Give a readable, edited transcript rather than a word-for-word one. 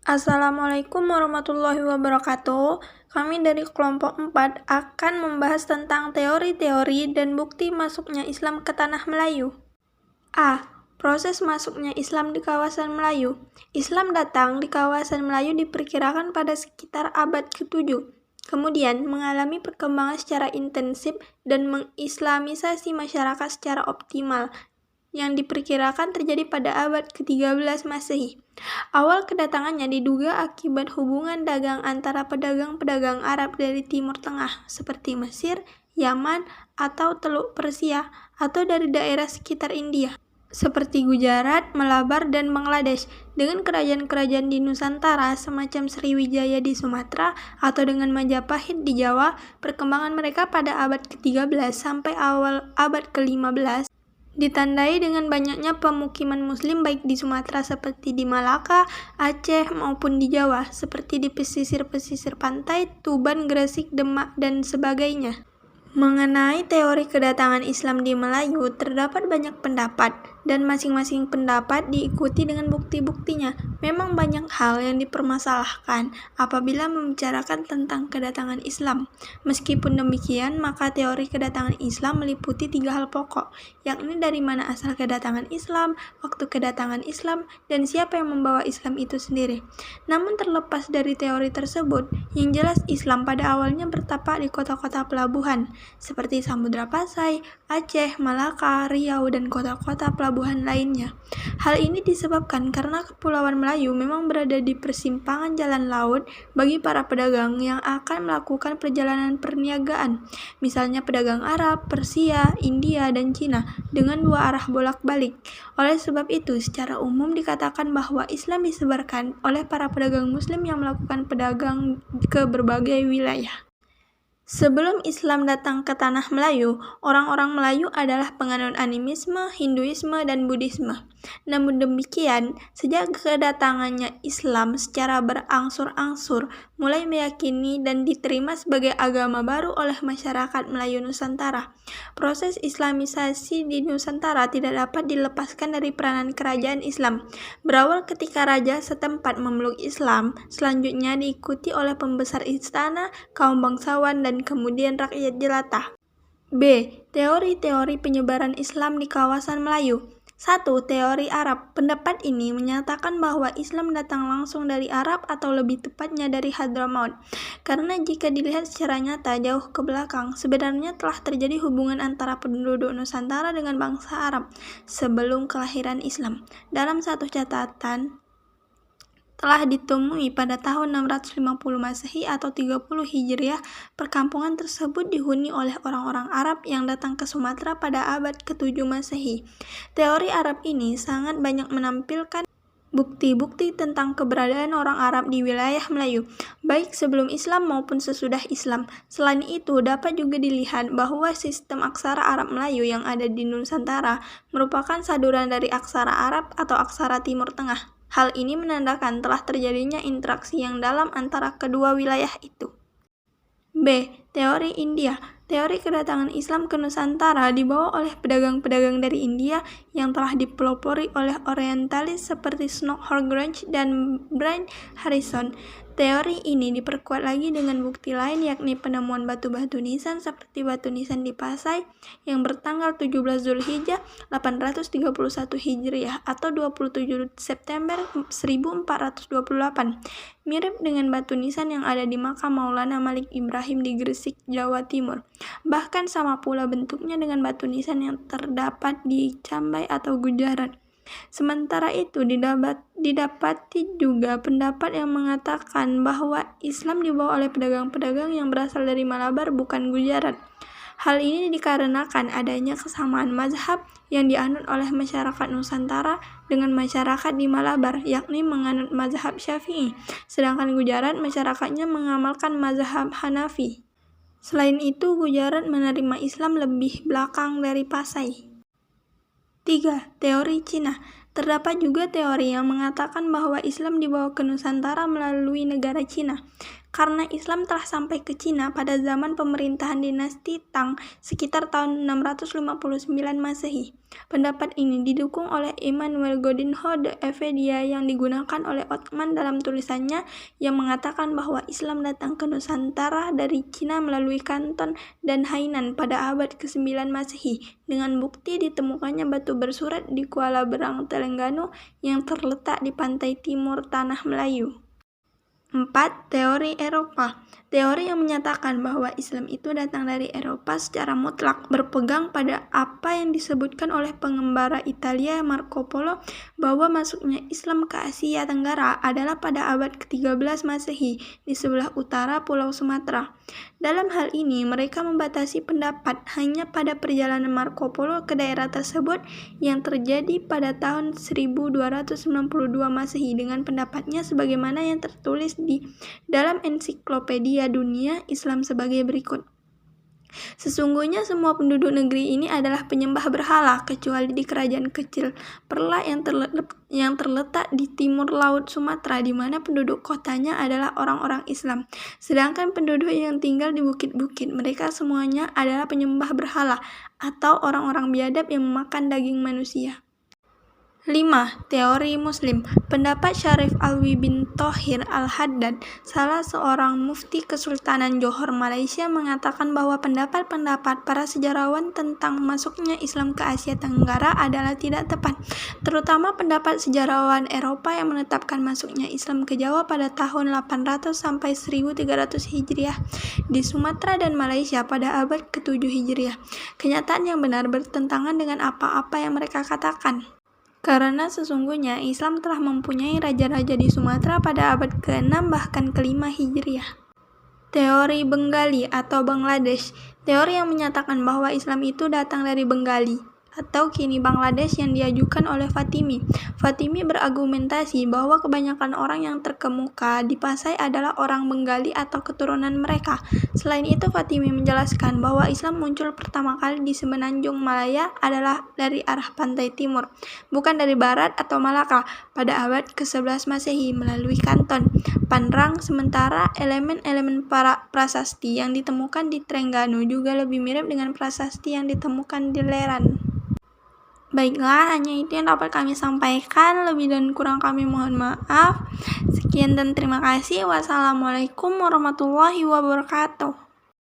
Assalamualaikum warahmatullahi wabarakatuh. Kami dari kelompok 4 akan membahas tentang teori-teori dan bukti masuknya Islam ke tanah Melayu. A. Proses masuknya Islam di kawasan Melayu. Islam datang di kawasan Melayu diperkirakan pada sekitar abad ke-7. Kemudian mengalami perkembangan secara intensif dan mengislamisasi masyarakat secara optimal, yang diperkirakan terjadi pada abad ke-13 Masehi. Awal kedatangannya diduga akibat hubungan dagang antara pedagang-pedagang Arab dari Timur Tengah seperti Mesir, Yaman, atau Teluk Persia, atau dari daerah sekitar India seperti Gujarat, Malabar, dan Bangladesh, dengan kerajaan-kerajaan di Nusantara semacam Sriwijaya di Sumatera atau dengan Majapahit di Jawa. Perkembangan mereka pada abad ke-13 sampai awal abad ke-15 ditandai dengan banyaknya pemukiman muslim baik di Sumatera seperti di Malaka, Aceh, maupun di Jawa seperti di pesisir-pesisir pantai, Tuban, Gresik, Demak, dan sebagainya. Mengenai teori kedatangan Islam di Melayu, terdapat banyak pendapat, dan masing-masing pendapat diikuti dengan bukti-buktinya. Memang banyak hal yang dipermasalahkan apabila membicarakan tentang kedatangan Islam. Meskipun demikian, maka teori kedatangan Islam meliputi 3 hal pokok, yakni dari mana asal kedatangan Islam, waktu kedatangan Islam, dan siapa yang membawa Islam itu sendiri. Namun terlepas dari teori tersebut, yang jelas Islam pada awalnya bertapak di kota-kota pelabuhan, seperti Samudra Pasai, Aceh, Malaka, Riau, dan kota-kota pelabuhan lainnya. Hal ini disebabkan karena Kepulauan Melayu memang berada di persimpangan jalan laut bagi para pedagang yang akan melakukan perjalanan perniagaan, misalnya pedagang Arab, Persia, India, dan Cina, dengan 2 arah bolak-balik. Oleh sebab itu, secara umum dikatakan bahwa Islam disebarkan oleh para pedagang Muslim yang melakukan pedagang ke berbagai wilayah. Sebelum Islam datang ke tanah Melayu, orang-orang Melayu adalah penganut animisme, Hinduisme, dan Buddhisme. Namun demikian, sejak kedatangannya Islam secara berangsur-angsur mulai meyakini dan diterima sebagai agama baru oleh masyarakat Melayu Nusantara. Proses Islamisasi di Nusantara tidak dapat dilepaskan dari peranan kerajaan Islam. Berawal ketika raja setempat memeluk Islam, selanjutnya diikuti oleh pembesar istana, kaum bangsawan, dan kemudian rakyat jelata. B. Teori-teori penyebaran Islam di kawasan Melayu. 1. Teori Arab. Pendapat ini menyatakan bahwa Islam datang langsung dari Arab atau lebih tepatnya dari Hadramaut. Karena jika dilihat secara nyata jauh ke belakang, sebenarnya telah terjadi hubungan antara penduduk Nusantara dengan bangsa Arab sebelum kelahiran Islam. Dalam satu catatan, telah ditemui pada tahun 650 Masehi atau 30 Hijriah, perkampungan tersebut dihuni oleh orang-orang Arab yang datang ke Sumatera pada abad ke-7 Masehi. Teori Arab ini sangat banyak menampilkan bukti-bukti tentang keberadaan orang Arab di wilayah Melayu, baik sebelum Islam maupun sesudah Islam. Selain itu, dapat juga dilihat bahwa sistem aksara Arab Melayu yang ada di Nusantara merupakan saduran dari aksara Arab atau aksara Timur Tengah. Hal ini menandakan telah terjadinya interaksi yang dalam antara kedua wilayah itu. B. Teori India. Teori kedatangan Islam ke Nusantara dibawa oleh pedagang-pedagang dari India yang telah dipelopori oleh orientalis seperti Snook Horgrange dan Brian Harrison. Teori ini diperkuat lagi dengan bukti lain, yakni penemuan batu-batu nisan seperti batu nisan di Pasai yang bertanggal 17 Zulhijjah 831 Hijriah atau 27 September 1428. Mirip dengan batu nisan yang ada di makam Maulana Malik Ibrahim di Gresik, Jawa Timur. Bahkan sama pula bentuknya dengan batu nisan yang terdapat di Cambai atau Gujarat. Sementara itu, didapati juga pendapat yang mengatakan bahwa Islam dibawa oleh pedagang-pedagang yang berasal dari Malabar, bukan Gujarat. Hal ini dikarenakan adanya kesamaan mazhab yang dianut oleh masyarakat Nusantara dengan masyarakat di Malabar, yakni menganut mazhab Syafi'i, sedangkan Gujarat masyarakatnya mengamalkan mazhab Hanafi. Selain itu, Gujarat menerima Islam lebih belakang dari Pasai. 3. Teori Cina. Terdapat juga teori yang mengatakan bahwa Islam dibawa ke Nusantara melalui negara Cina. karena Islam telah sampai ke Cina pada zaman pemerintahan dinasti Tang sekitar tahun 659 Masehi. Pendapat ini didukung oleh Emmanuel Godinho de Evedia yang digunakan oleh Othman dalam tulisannya yang mengatakan bahwa Islam datang ke Nusantara dari Cina melalui Kanton dan Hainan pada abad ke-9 Masehi dengan bukti ditemukannya batu bersurat di Kuala Berang, Terengganu yang terletak di pantai timur Tanah Melayu. 4. Teori Eropa. Teori yang menyatakan bahwa Islam itu datang dari Eropa secara mutlak berpegang pada apa yang disebutkan oleh pengembara Italia Marco Polo bahwa masuknya Islam ke Asia Tenggara adalah pada abad ke-13 Masehi di sebelah utara Pulau Sumatera. Dalam hal ini, mereka membatasi pendapat hanya pada perjalanan Marco Polo ke daerah tersebut yang terjadi pada tahun 1292 Masehi dengan pendapatnya sebagaimana yang tertulis di dalam ensiklopedia dunia Islam sebagai berikut. Sesungguhnya semua penduduk negeri ini adalah penyembah berhala kecuali di kerajaan kecil Perla yang terletak di timur laut Sumatera di mana penduduk kotanya adalah orang-orang Islam. Sedangkan penduduk yang tinggal di bukit-bukit mereka semuanya adalah penyembah berhala atau orang-orang biadab yang memakan daging manusia. 5. Teori Muslim. Pendapat Syarif Alwi bin Thohir Al-Haddad, salah seorang mufti Kesultanan Johor, Malaysia, mengatakan bahwa pendapat-pendapat para sejarawan tentang masuknya Islam ke Asia Tenggara adalah tidak tepat, terutama pendapat sejarawan Eropa yang menetapkan masuknya Islam ke Jawa pada tahun 800 sampai 1300 Hijriah di Sumatera dan Malaysia pada abad ke-7 Hijriah. Kenyataan yang benar bertentangan dengan apa-apa yang mereka katakan. Karena sesungguhnya Islam telah mempunyai raja-raja di Sumatera pada abad ke-6 bahkan ke-5 Hijriah. Teori Bengali atau Bangladesh. Teori yang menyatakan bahwa Islam itu datang dari Bengali atau kini Bangladesh yang diajukan oleh Fatimi. Fatimi berargumentasi bahwa kebanyakan orang yang terkemuka di Pasai adalah orang Bengali atau keturunan mereka. Selain itu, Fatimi menjelaskan bahwa Islam muncul pertama kali di Semenanjung Malaya adalah dari arah pantai timur, bukan dari barat atau Malaka pada abad ke-11 Masehi melalui Kanton, Panrang, sementara elemen-elemen prasasti yang ditemukan di Terengganu juga lebih mirip dengan prasasti yang ditemukan di Leran. Baiklah, hanya itu yang dapat kami sampaikan. Lebih dan kurang kami mohon maaf. Sekian dan terima kasih. Wassalamualaikum warahmatullahi wabarakatuh.